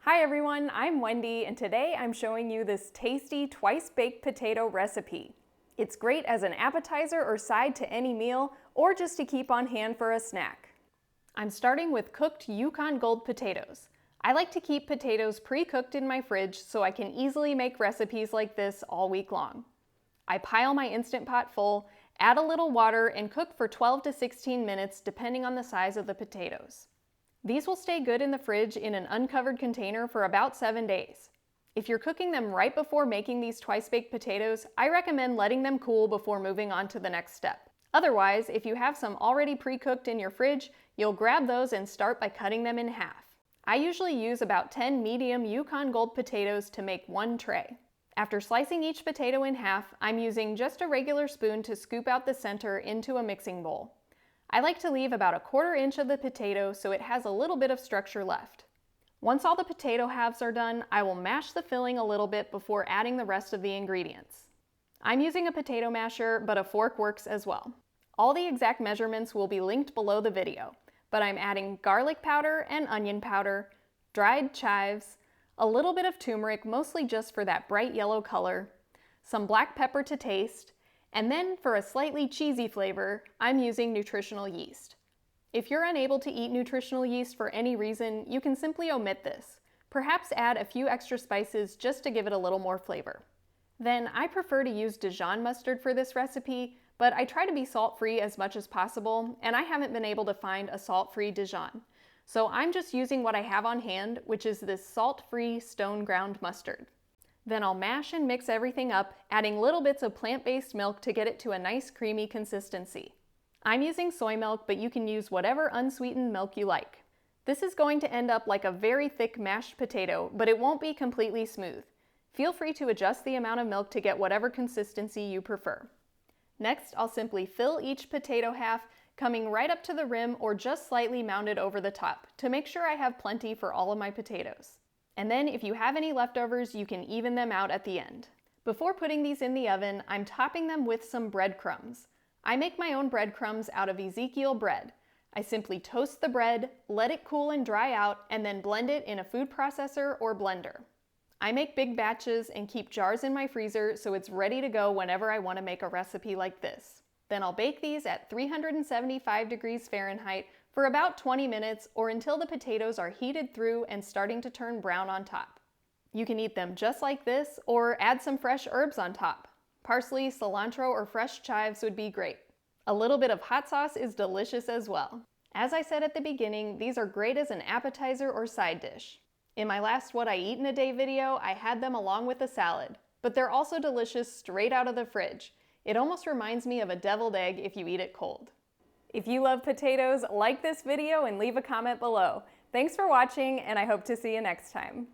Hi everyone, I'm Wendy, and today I'm showing you this tasty twice-baked potato recipe. It's great as an appetizer or side to any meal, or just to keep on hand for a snack. I'm starting with cooked Yukon Gold potatoes. I like to keep potatoes pre-cooked in my fridge so I can easily make recipes like this all week long. I pile my Instant Pot full, add a little water, and cook for 12 to 16 minutes depending on the size of the potatoes. These will stay good in the fridge in an uncovered container for about 7 days. If you're cooking them right before making these twice-baked potatoes, I recommend letting them cool before moving on to the next step. Otherwise, if you have some already pre-cooked in your fridge, you'll grab those and start by cutting them in half. I usually use about 10 medium Yukon Gold potatoes to make one tray. After slicing each potato in half, I'm using just a regular spoon to scoop out the center into a mixing bowl. I like to leave about a 1/4 inch of the potato so it has a little bit of structure left. Once all the potato halves are done, I will mash the filling a little bit before adding the rest of the ingredients. I'm using a potato masher, but a fork works as well. All the exact measurements will be linked below the video, but I'm adding garlic powder and onion powder, dried chives, a little bit of turmeric, mostly just for that bright yellow color, some black pepper to taste, and then for a slightly cheesy flavor, I'm using nutritional yeast. If you're unable to eat nutritional yeast for any reason, you can simply omit this. Perhaps add a few extra spices just to give it a little more flavor. Then I prefer to use Dijon mustard for this recipe, but I try to be salt-free as much as possible, and I haven't been able to find a salt-free Dijon. So I'm just using what I have on hand, which is this salt-free stone ground mustard. Then I'll mash and mix everything up, adding little bits of plant-based milk to get it to a nice creamy consistency. I'm using soy milk, but you can use whatever unsweetened milk you like. This is going to end up like a very thick mashed potato, but it won't be completely smooth. Feel free to adjust the amount of milk to get whatever consistency you prefer. Next, I'll simply fill each potato half, coming right up to the rim or just slightly mounded over the top to make sure I have plenty for all of my potatoes. And then if you have any leftovers, you can even them out at the end. Before putting these in the oven, I'm topping them with some breadcrumbs. I make my own breadcrumbs out of Ezekiel bread. I simply toast the bread, let it cool and dry out, and then blend it in a food processor or blender. I make big batches and keep jars in my freezer so it's ready to go whenever I want to make a recipe like this. Then I'll bake these at 375 degrees Fahrenheit for about 20 minutes or until the potatoes are heated through and starting to turn brown on top. You can eat them just like this or add some fresh herbs on top. Parsley, cilantro, or fresh chives would be great. A little bit of hot sauce is delicious as well. As I said at the beginning, these are great as an appetizer or side dish. In my last What I Eat in a Day video, I had them along with a salad, but they're also delicious straight out of the fridge. It almost reminds me of a deviled egg if you eat it cold. If you love potatoes, like this video and leave a comment below. Thanks for watching, and I hope to see you next time.